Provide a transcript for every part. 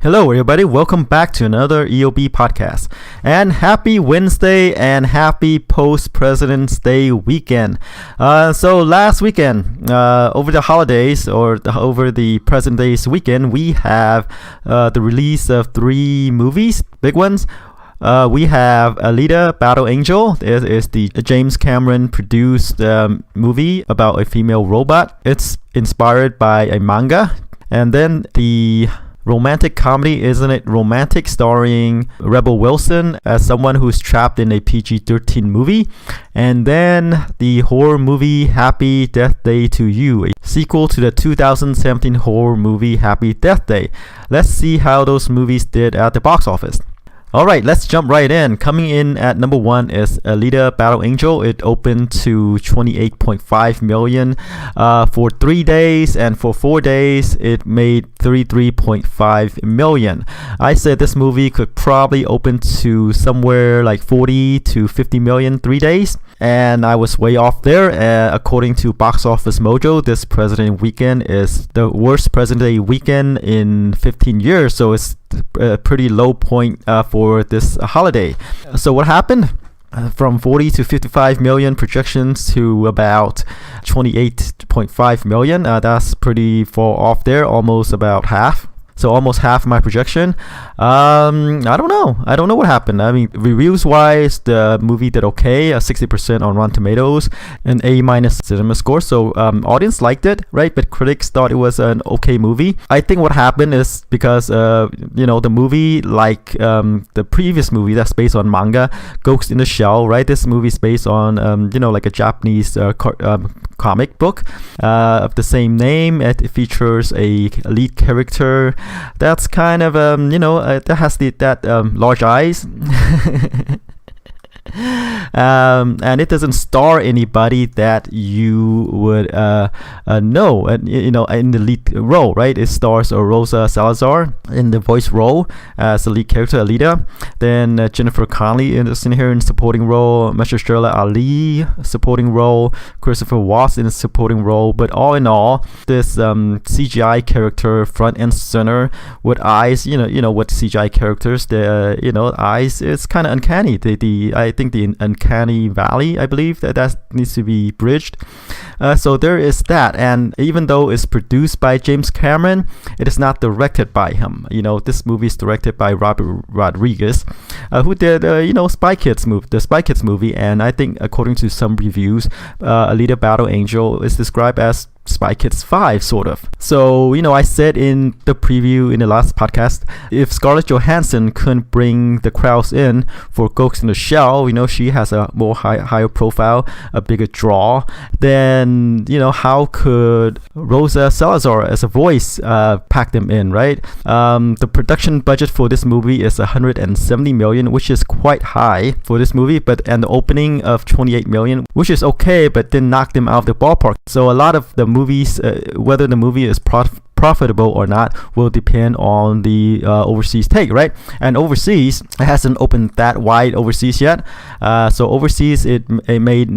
Hello, everybody. Welcome back to another EOB podcast. And happy Wednesday and happy post-President's Day weekend. So last weekend, over the holidays or over the President's Day weekend, we have the release of 3 movies, big ones. We have Alita, Battle Angel. It is the James Cameron produced movie about a female robot. It's inspired by a manga. And then the romantic comedy, Isn't It Romantic, starring Rebel Wilson as someone who's trapped in a PG-13 movie. And then the horror movie Happy Death Day to You, a sequel to the 2017 horror movie Happy Death Day. Let's see how those movies did at the box office. Alright, let's jump right in. Coming in at number 1 is Alita Battle Angel. It opened to 28.5 million for 3 days, and for 4 days it made 33.5 million. I said this movie could probably open to somewhere like 40 to 50 million 3 days, and I was way off there. According to boxofficemojo, this President weekend is the worst President Day weekend in 15 years, so it's a pretty low point for this holiday. So what happened? From 40 to 55 million projections to about 28.5 million. That's pretty far off there, almost about half. So almost half my projection. I don't know what happened. I mean, reviews wise, the movie did okay, 60% on Rotten Tomatoes, an A- cinema score. So audience liked it, right? But critics thought it was an okay movie. I think what happened is because the movie, like the previous movie that's based on manga, Ghost in the Shell, right? This movie is based on like a Japanese comic book of the same name. It features a lead character that's kind of that has that large eyes. And it doesn't star anybody that you would know, in the lead role, right? It stars Rosa Salazar in the voice role as the lead character Alita. Then Jennifer Connelly is in here in supporting role. Mahershala Ali supporting role. Christopher Watts in a supporting role. But all in all, this CGI character front and center with eyes. You know what CGI characters, the eyes. It's kind of uncanny. I think the uncanny valley, I believe that needs to be bridged. So there is that. And even though it's produced by James Cameron, it is not directed by him. This movie is directed by Robert Rodriguez, who did the Spy Kids movie. And I think according to some reviews, Alita Battle Angel is described as Spy Kids 5, sort of. So, I said in the preview in the last podcast, if Scarlett Johansson couldn't bring the crowds in for Ghost in the Shell, she has a more higher profile, a bigger draw, then, how could Rosa Salazar as a voice pack them in, right? The production budget for this movie is 170 million, which is quite high for this movie, and the opening of 28 million, which is okay, but didn't knock them out of the ballpark. So a lot of the movies, whether the movie is profitable or not, will depend on the overseas take, right? And overseas, it hasn't opened that wide overseas yet. So overseas, it made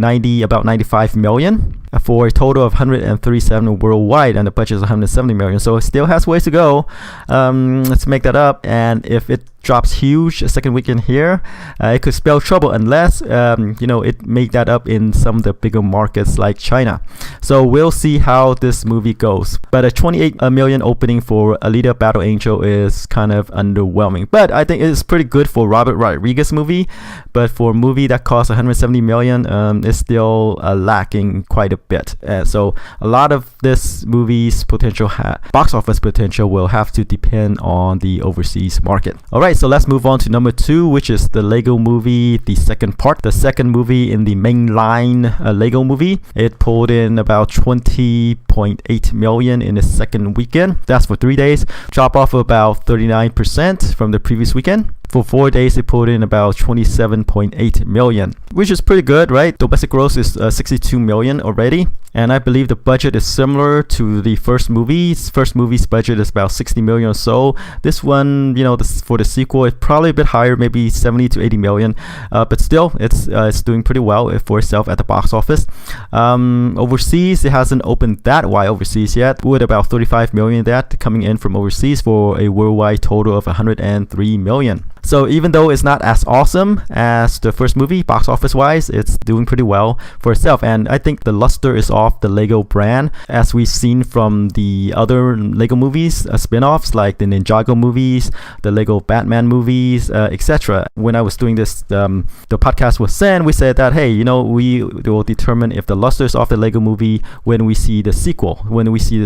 about 95 million for a total of 137 worldwide, and the budget is 170 million. So it still has ways to go. Let's make that up. And if it drops huge second weekend here, it could spell trouble unless it make that up in some of the bigger markets like China. So we'll see how this movie goes. But a 28 million opening for Alita Battle Angel is kind of underwhelming. But I think it's pretty good for Robert Rodriguez movie. But for a movie that costs 170 million, it's still lacking quite a bit. So a lot of this movie's potential box office potential will have to depend on the overseas market. Alright, so let's move on to number 2, which is the Lego movie, the second part, the second movie in the mainline Lego movie. It pulled in about 20.8 million in the second weekend. That's for 3 days. Drop off about 39% from the previous weekend. For 4 days, it pulled in about 27.8 million, which is pretty good, right? Domestic gross is 62 million already. And I believe the budget is similar to the first movie. First movie's budget is about 60 million or so. This one, for the sequel, it's probably a bit higher, maybe 70 to 80 million. But still, it's doing pretty well for itself at the box office. Overseas, it hasn't opened that wide overseas yet, with about 35 million of that coming in from overseas for a worldwide total of 103 million. So even though it's not as awesome as the first movie, box office wise, it's doing pretty well for itself. And I think the luster is off the Lego brand, as we've seen from the other Lego movies, spin-offs like the Ninjago movies, the Lego Batman movies, etc. When I was doing this, the podcast with Sen, we said that, hey, we will determine if the luster is off the Lego movie when we see the sequel, when we see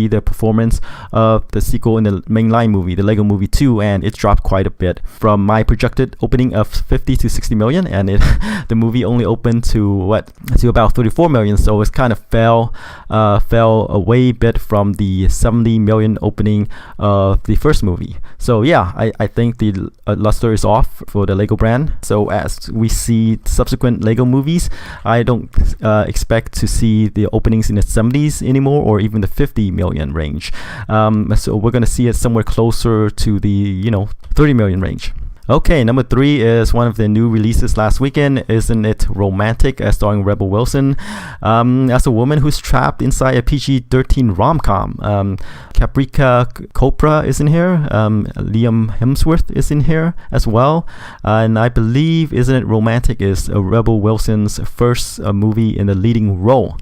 the performance of the sequel in the mainline movie, the Lego Movie 2, and it dropped quite a bit from my projected opening of 50 to 60 million, and the movie only opened to about 34 million, so it kind of fell away a bit from the 70 million opening of the first movie. So yeah, I think the luster is off for the Lego brand. So as we see subsequent Lego movies, I don't expect to see the openings in the 70s anymore, or even the 50 million range. So we're gonna see it somewhere closer to the 30 million range. Okay, number 3 is one of the new releases last weekend. Isn't It Romantic? Starring Rebel Wilson as a woman who's trapped inside a PG-13 rom-com. Caprica Copra is in here. Liam Hemsworth is in here as well. And I believe Isn't It Romantic is Rebel Wilson's first movie in the leading role.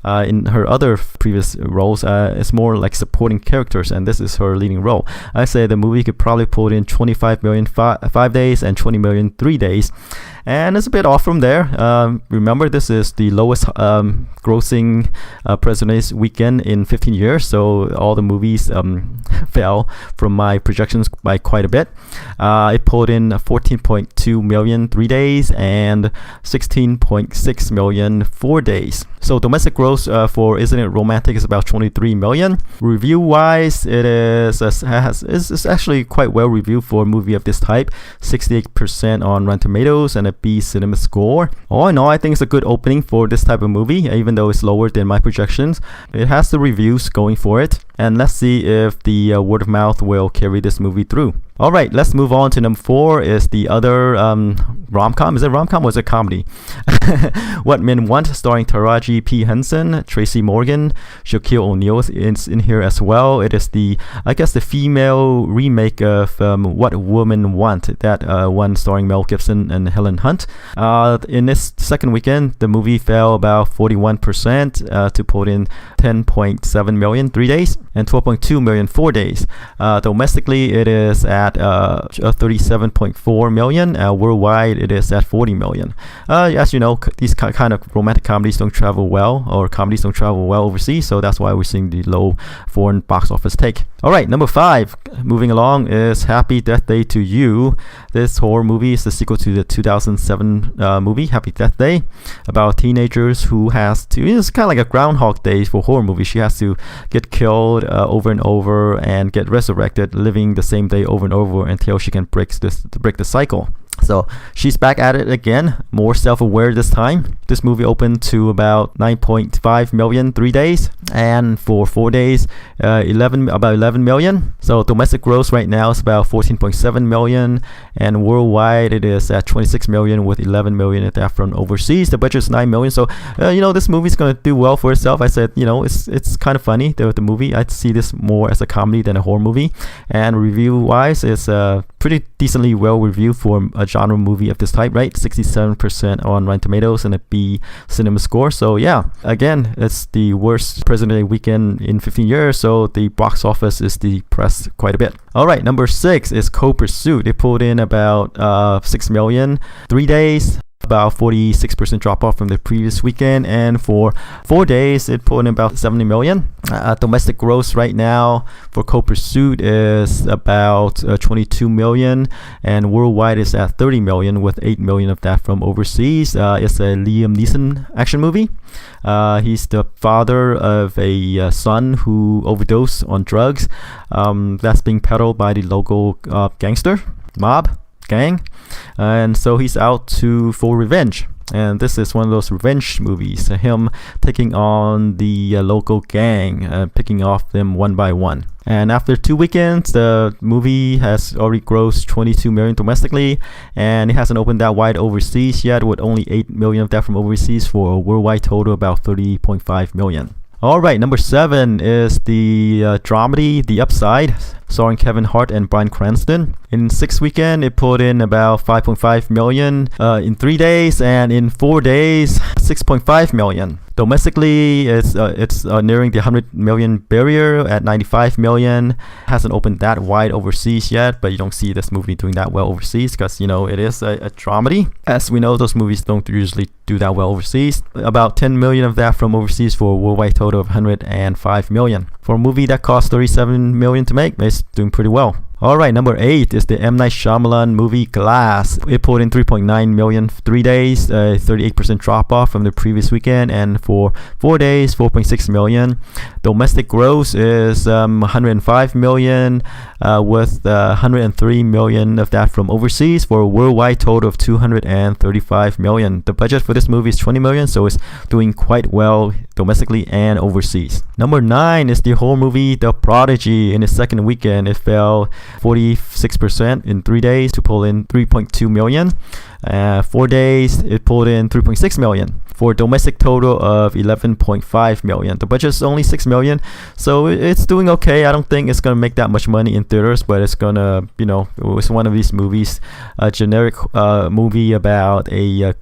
In her other previous roles, it's more like supporting characters, and this is her leading role. I say the movie could probably pull in 25 million 5 days and 20 million 3 days, and it's a bit off from there. Remember, this is the lowest grossing President's Weekend in 15 years, so all the movies fell from my projections by quite a bit. It pulled in 14.2 million 3 days and 16.6 million 4 days. So domestic gross for Isn't It Romantic is about 23 million. Review wise, it's actually quite well reviewed for a movie of this type. 68% on Rotten Tomatoes and a B cinema score. All in all, I think it's a good opening for this type of movie, even though it's lower than my projections. It has the reviews going for it, and let's see if the word of mouth will carry this movie through. Alright, let's move on to number 4 is the other rom-com. Is it rom-com or is it comedy? What Men Want, starring Taraji P. Henson, Tracy Morgan, Shaquille O'Neal is in here as well. It is the female remake of What Women Want, that one starring Mel Gibson and Helen Hunt. In this second weekend, the movie fell about 41% to pull in 10.7 million 3 days and 12.2 million 4 days. Domestically, it is at 37.4 million. Worldwide, it is at 40 million. As you know, these kind of romantic comedies don't travel well, or comedies don't travel well overseas, so that's why we're seeing the low foreign box office take. Alright, number 5, moving along, is Happy Death Day to You. This horror movie is the sequel to the 2007 movie Happy Death Day, about teenagers who has to, it's kind of like a Groundhog Day for horror movies. She has to get killed over and over and get resurrected, living the same day over and over until she can break the cycle. So she's back at it again, more self-aware this time. This movie opened to about 9.5 million 3 days, and for 4 days, about 11 million. So domestic gross right now is about 14.7 million, and worldwide it is at 26 million, with 11 million of that from overseas. The budget is 9 million. So this movie is going to do well for itself. I said, it's kind of funny, the movie. I'd see this more as a comedy than a horror movie, and review wise, it's pretty decently well reviewed for a genre movie of this type, right? 67% on Rotten Tomatoes and a B cinema score. So yeah, again, it's the worst President's Day weekend in 15 years, so the box office is depressed quite a bit. Alright, number 6 is Co-Pursuit. It pulled in about 6 million 3 days, about 46% drop off from the previous weekend, and for 4 days it pulled in about 70 million. Domestic gross right now for Co-Pursuit is about 22 million, and worldwide is at 30 million, with 8 million of that from overseas. It's a Liam Neeson action movie. He's the father of a son who overdosed on drugs that's being peddled by the local gangster. mob gang, and so he's out for revenge. And this is one of those revenge movies, him taking on the local gang, picking off them one by one. And after 2 weekends, the movie has already grossed 22 million domestically, and it hasn't opened that wide overseas yet, with only 8 million of that from overseas for a worldwide total about 30.5 million. Alright, number 7 is the dramedy The Upside, starring Kevin Hart and Bryan Cranston. In 6 weekend, it pulled in about 5.5 million in 3 days, and in 4 days, 6.5 million. Domestically, it's nearing the 100 million barrier at 95 million. Hasn't opened that wide overseas yet, but you don't see this movie doing that well overseas because, you know, it is a dramedy. As we know, those movies don't usually do that well overseas. About 10 million of that from overseas for a worldwide total of 105 million. For a movie that cost 37 million to make, it's doing pretty well. Alright, number 8 is the M. Night Shyamalan movie Glass. It pulled in 3.9 million 3 days, 38% drop off from the previous weekend, and for 4 days, 4.6 million. Domestic gross is 105 million, with 103 million of that from overseas for a worldwide total of 235 million. The budget for this movie is 20 million, so it's doing quite well domestically and overseas. Number 9 is the horror movie The Prodigy. In its second weekend, it fell 46% in 3 days to pull in 3.2 million. 4 days, it pulled in 3.6 million for a domestic total of 11.5 million. The budget is only 6 million, so it's doing okay. I don't think it's gonna make that much money in theaters, but it's gonna, you know, it's one of these movies, a generic movie about a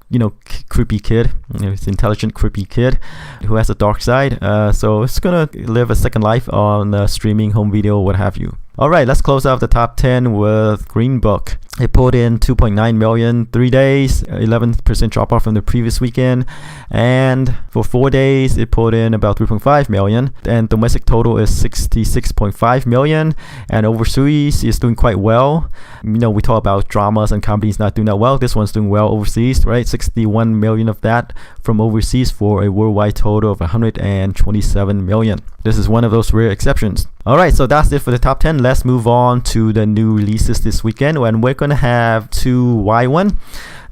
creepy kid, it's intelligent creepy kid who has a dark side. So it's gonna live a second life on streaming, home video, what have you. Alright, let's close out the top 10 with Green Book. It pulled in 2.9 million 3 days, 11% drop off from the previous weekend, and for 4 days it pulled in about 3.5 million, and domestic total is 66.5 million, and overseas is doing quite well. You know, we talk about dramas and comedies not doing that well. This one's doing well overseas, right? 61 million of that from overseas for a worldwide total of 127 million. This is one of those rare exceptions. Alright, so that's it for the top 10. Let's move on to the new releases this weekend, and we're gonna have two. One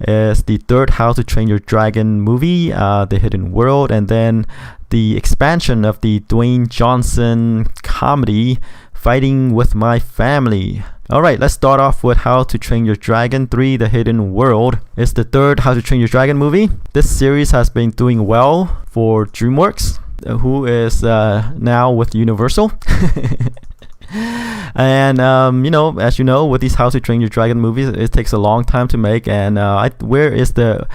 is the third How to Train Your Dragon movie, The Hidden World, and then the expansion of the Dwayne Johnson comedy Fighting with My Family. Alright, let's start off with How to Train Your Dragon 3 The Hidden World. It's the third How to Train Your Dragon movie. This series has been doing well for DreamWorks, who is now with Universal. And you know, as you know, with these How to Train Your Dragon movies, it takes a long time to make. And when is the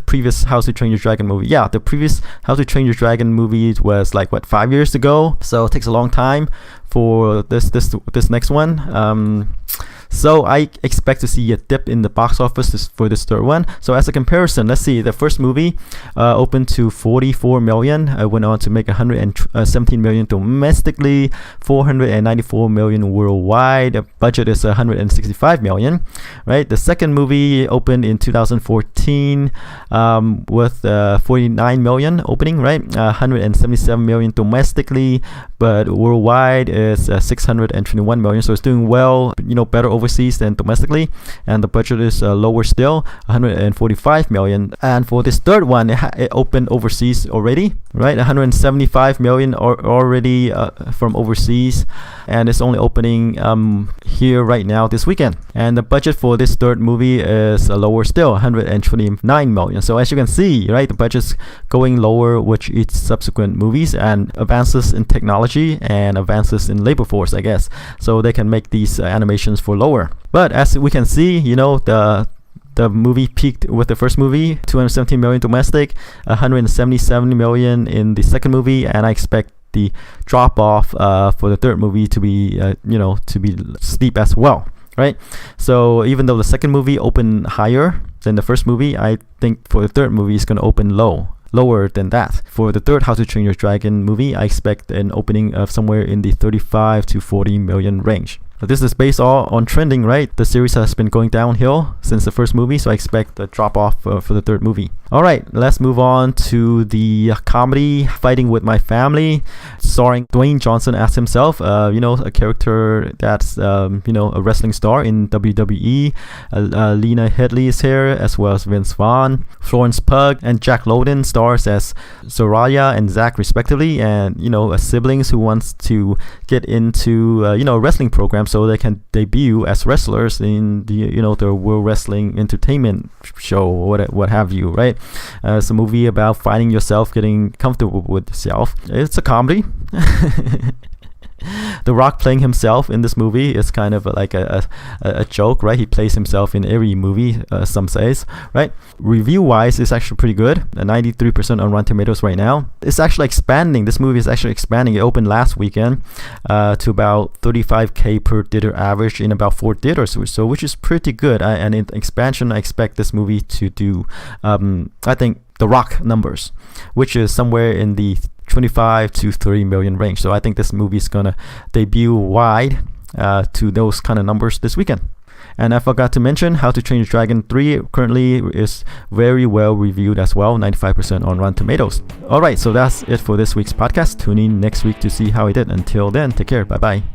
previous How to Train Your Dragon movie? Yeah, the previous How to Train Your Dragon movie was like 5 years ago. So it takes a long time for this next one. So I expect to see a dip in the box office for this third one. So as a comparison, let's see, the first movie opened to 44 million, went on to make 117 million domestically, 494 million worldwide. The budget is 165 million, right? The second movie opened in 2014 with 49 million opening, right? 177 million domestically, but worldwide is 621 million. So it's doing well, you know, better overseas than domestically, and the budget is lower still, 145 million. And for this third one, it opened overseas already, right? 175 million already from overseas, and it's only opening here right now this weekend. And the budget for this third movie is lower still, 129 million. So as you can see, right, the budget's going lower with each subsequent movies, and advances in technology and advances in labor force, I guess, so they can make these animations for lower. But as we can see, you know, the movie peaked with the first movie, 217 million domestic, 177 million in the second movie, and I expect the drop off for the third movie to be to be steep as well, right? So even though the second movie opened higher than the first movie, I think for the third movie it's going to open lower than that. For the third How to Train Your Dragon movie, I expect an opening of somewhere in the 35 to 40 million range. This is based all on trending, right? The series has been going downhill since the first movie, so I expect a drop off for the third movie. All right, let's move on to the comedy Fighting with My Family, starring Dwayne Johnson as himself. A character that's a wrestling star in WWE. Lena Headey is here, as well as Vince Vaughn. Florence Pugh and Jack Lowden stars as Soraya and Zach respectively, and siblings who wants to get into a wrestling program so they can debut as wrestlers in the World Wrestling Entertainment show, or what have you, right? It's a movie about finding yourself, getting comfortable with yourself. It's a comedy. The Rock playing himself in this movie is kind of like a joke, right? He plays himself in every movie, some says, right? Review-wise, it's actually pretty good. 93% on Rotten Tomatoes right now. It's actually expanding. This movie is actually expanding. It opened last weekend to about 35K per theater average in about 4 theaters, so which is pretty good. And in expansion, I expect this movie to do, I think, The Rock numbers, which is somewhere in the 25 to 30 million range. So I think this movie is gonna debut wide to those kind of numbers this weekend. And I forgot to mention, How to Train Your Dragon 3 currently is very well reviewed as well, 95% on Rotten Tomatoes. Alright, so that's it for this week's podcast. Tune in next week to see how it did. Until then, take care. Bye bye.